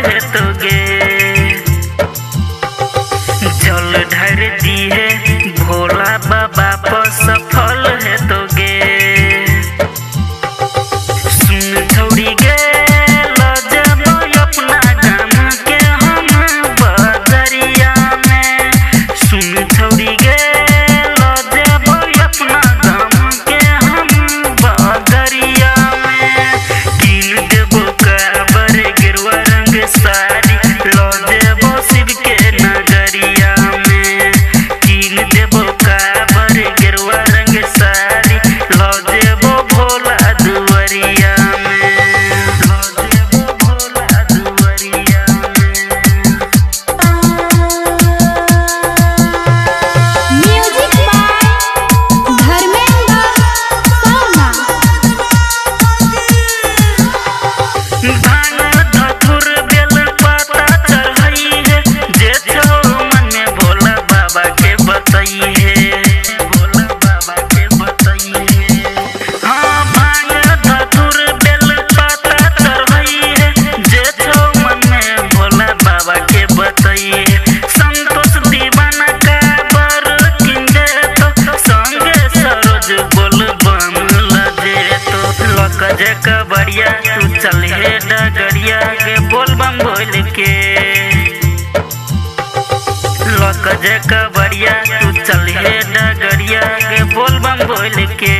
है तोगे। जल ढार दी है भोला बाबा पर सफल है तोगे। सुन छोड़ी गे अपना गाम के हम बदरिया में। सुन छोड़ी गे अपना गाम के हम बदरिया में। कीन देबो काबर गिरवा रंग साड़ी लो देबो शिव के नगरिया में। कीन देबो काबर गिरवा रंग साड़ी लो देबो भोला दुवरिया में। लो देबो भोला दुवरिया में। म्यूजिक बाय धर्मेंद्र सोना। भांग धतुर बेल पाता चढ़ाई है जे छो मन में भोला बाबा के बताई है। भोला बाबा के बताई है। हाँ भांग धतुर बेल पाता चढ़ाई है जे छो मन में भोला बाबा के बताई है। संतोष दीवाना का बर किंदे तो संगे सरोज बोल बम लजे तो। लक जे कबड़िया तू चल हे डगरिया के बोल बम बोल के। लक जे कबड़िया तू चल हे डगरिया के बोल बम बोल के।